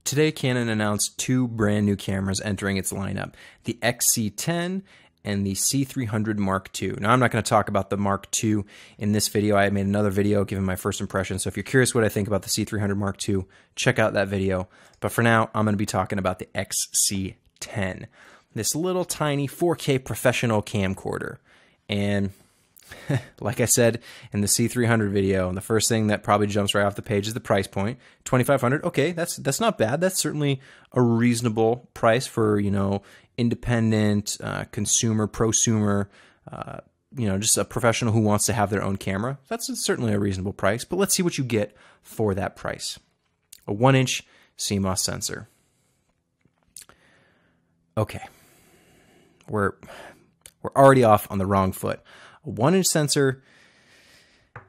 Today, Canon announced two brand new cameras entering its lineup, the XC10 and the C300 Mark II. Now, I'm not going to talk about the Mark II in this video. I made another video giving my first impression, so if you're curious what I think about the C300 Mark II, check out that video. But for now, I'm going to be talking about the XC10, this little tiny 4K professional camcorder. And like I said in the C300 video, the first thing that probably jumps right off the page is the price point, $2,500. Okay, that's not bad. That's certainly a reasonable price for, you know, independent consumer, prosumer, just a professional who wants to have their own camera. That's certainly a reasonable price. But let's see what you get for that price. A 1-inch CMOS sensor. Okay, we're already off on the wrong foot. A 1-inch sensor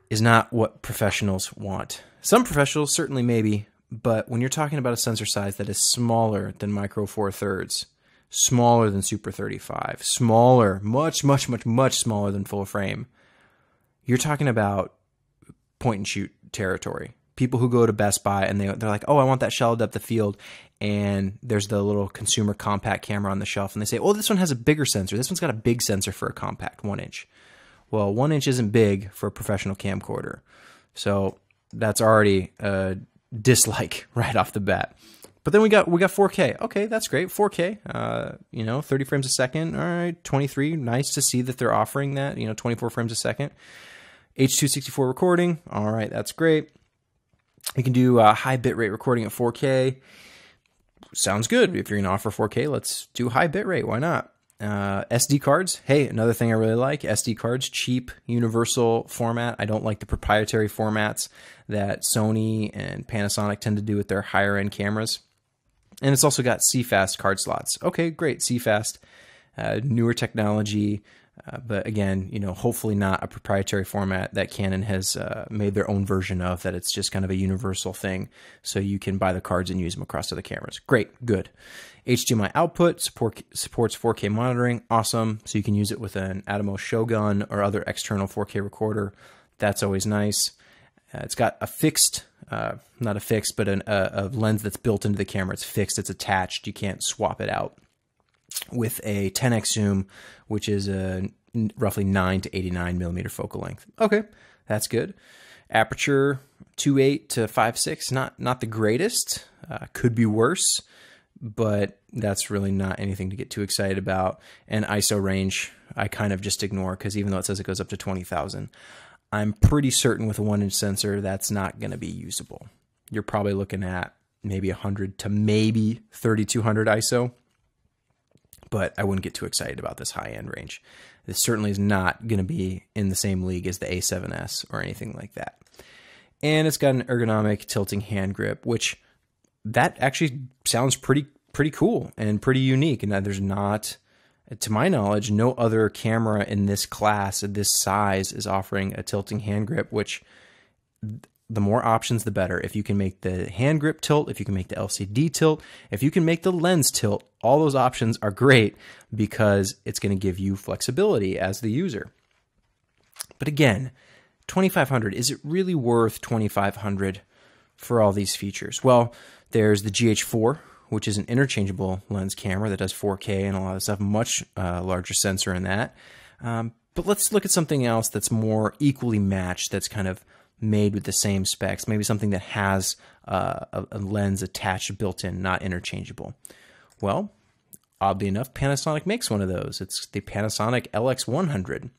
is not what professionals want. Some professionals certainly maybe, but when you're talking about a sensor size that is smaller than micro four thirds, smaller than super 35, smaller, much smaller than full frame, you're talking about point and shoot territory. People who go to Best Buy and they're like, oh, I want that shallow depth of field, and there's the little consumer compact camera on the shelf, and they say, oh, this one has a bigger sensor. This one's got a big sensor for a compact 1-inch. Well, 1-inch isn't big for a professional camcorder. So that's already a dislike right off the bat. But then we got 4K. Okay, that's great. 4K, 30 frames a second. All right, 23. Nice to see that they're offering that, 24 frames a second. H.264 recording. All right, that's great. You can do high bitrate recording at 4K. Sounds good. If you're going to offer 4K, let's do high bitrate. Why not? SD cards. Hey, another thing I really like, SD cards, cheap, universal format. I don't like the proprietary formats that Sony and Panasonic tend to do with their higher end cameras. And it's also got CFast card slots. Okay, great. CFast, newer technology, but again, hopefully not a proprietary format that Canon has made their own version of, that it's just kind of a universal thing, so you can buy the cards and use them across other cameras. Great, good. HDMI output supports 4K monitoring. Awesome. So you can use it with an Atomos Shogun or other external 4K recorder. That's always nice. It's got a fixed, not a fixed, but a lens that's built into the camera. It's fixed. It's attached. You can't swap it out. With a 10x zoom, which is a roughly 9 to 89 millimeter focal length. Okay, that's good. Aperture 2.8 to 5.6, not the greatest. Could be worse, but that's really not anything to get too excited about. And ISO range, I kind of just ignore, because even though it says it goes up to 20,000, I'm pretty certain with a 1-inch sensor that's not going to be usable. You're probably looking at maybe 100 to maybe 3200 ISO. But I wouldn't get too excited about this high-end range. This certainly is not going to be in the same league as the A7S or anything like that. And it's got an ergonomic tilting hand grip, which that actually sounds pretty cool and pretty unique. And that there's not, to my knowledge, no other camera in this class at this size is offering a tilting hand grip, which the more options, the better. If you can make the hand grip tilt, if you can make the LCD tilt, if you can make the lens tilt, all those options are great, because it's going to give you flexibility as the user. But again, $2,500, is it really worth $2,500 for all these features? Well, there's the GH4, which is an interchangeable lens camera that does 4K and a lot of stuff, much larger sensor in that. But let's look at something else that's more equally matched, that's kind of made with the same specs, maybe something that has a lens attached, built in, not interchangeable. Well, oddly enough, Panasonic makes one of those. It's the Panasonic LX100,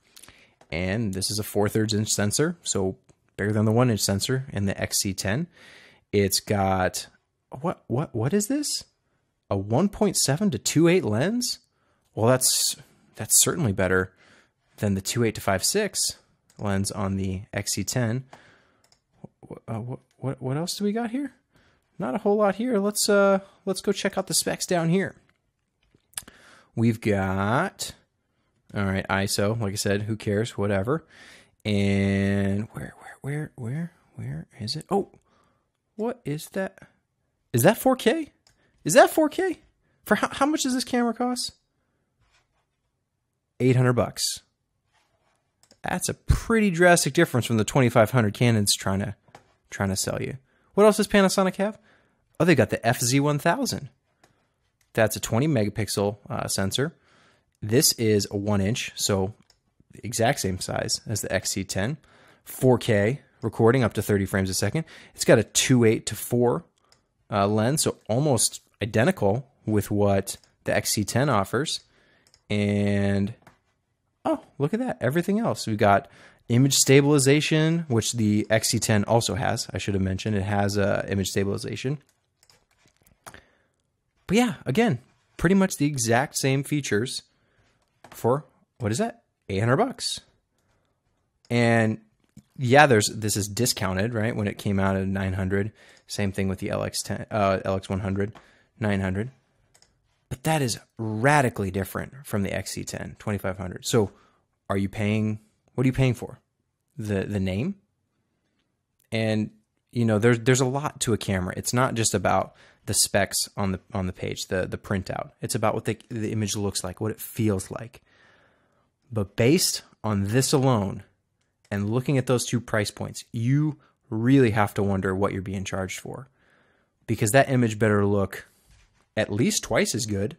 and this is a 4/3 inch sensor, so bigger than the 1-inch sensor in the XC10. It's got what is this? A 1.7 to 2.8 lens? Well, that's certainly better than the 2.8 to 5.6 lens on the XC10. What else do we got here? Not a whole lot here. Let's go check out the specs down here. We've got, all right, ISO, like I said, who cares, whatever. And where is it? Oh, what is that? Is that 4K? Is that 4K? For how much does this camera cost? $800. That's a pretty drastic difference from the $2,500 Canon's trying to sell you. What else does Panasonic have? Oh, they got the FZ1000. That's a 20 megapixel sensor. This is a 1-inch, so the exact same size as the XC10. 4K recording up to 30 frames a second. It's got a 2.8 to 4 lens, so almost identical with what the XC10 offers. And oh, look at that. Everything else. We've got image stabilization, which the XC10 also has. I should have mentioned it has image stabilization. But yeah, again, pretty much the exact same features for, what is that? $800. And yeah, this is discounted, right? When it came out at 900, same thing with the LX100, 900. But that is radically different from the XC10, 2500. So are you paying, what are you paying for? The name? And you know, there's a lot to a camera. It's not just about the specs on the page, the printout. It's about what the image looks like, what it feels like. But based on this alone, and looking at those two price points, you really have to wonder what you're being charged for. Because that image better look at least twice as good.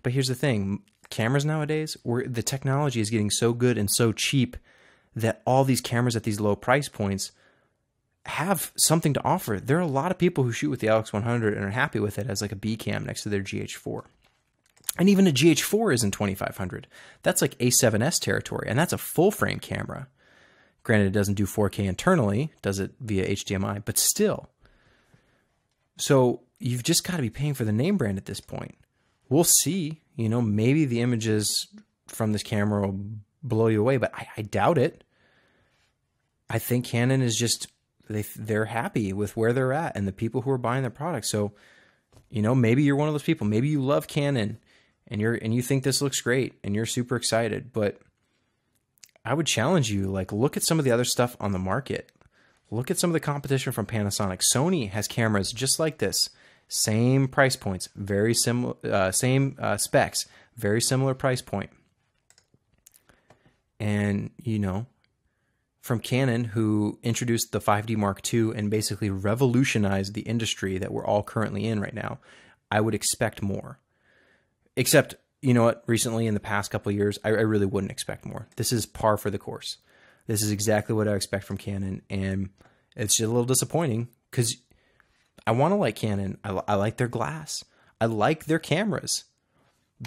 But here's the thing. Cameras nowadays, the technology is getting so good and so cheap that all these cameras at these low price points have something to offer. There are a lot of people who shoot with the LX100 and are happy with it as like a B cam next to their GH4. And even a GH4 isn't 2500. That's like A7S territory, and that's a full frame camera. Granted, it doesn't do 4K internally, does it via HDMI, but still. So you've just got to be paying for the name brand at this point. We'll see, you know, maybe the images from this camera will blow you away, but I doubt it. I think Canon is just, they're happy with where they're at and the people who are buying their products. So, you know, maybe you're one of those people. Maybe you love Canon and you think this looks great and you're super excited, but I would challenge you, like, look at some of the other stuff on the market. Look at some of the competition from Panasonic. Sony has cameras just like this. Same price points, very similar, same specs, very similar price point. And, you know, from Canon, who introduced the 5D Mark II and basically revolutionized the industry that we're all currently in right now, I would expect more. Except, you know what, recently in the past couple of years, I really wouldn't expect more. This is par for the course. This is exactly what I expect from Canon, and it's just a little disappointing because I want to like Canon. I like their glass. I like their cameras.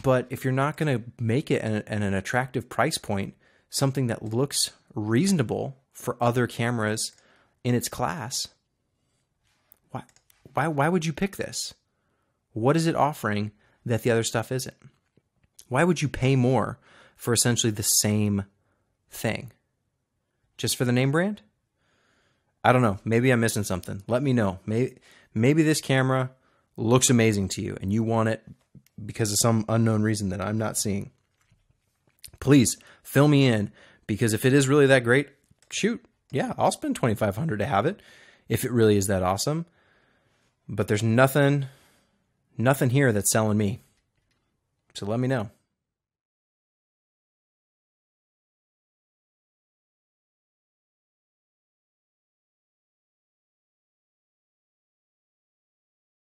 But if you're not going to make it at an attractive price point, something that looks reasonable for other cameras in its class, why would you pick this? What is it offering that the other stuff isn't? Why would you pay more for essentially the same thing? Just for the name brand? I don't know. Maybe I'm missing something. Let me know. Maybe this camera looks amazing to you and you want it because of some unknown reason that I'm not seeing. Please fill me in, because if it is really that great, shoot, yeah, I'll spend $2,500 to have it if it really is that awesome. But there's nothing here that's selling me. So let me know.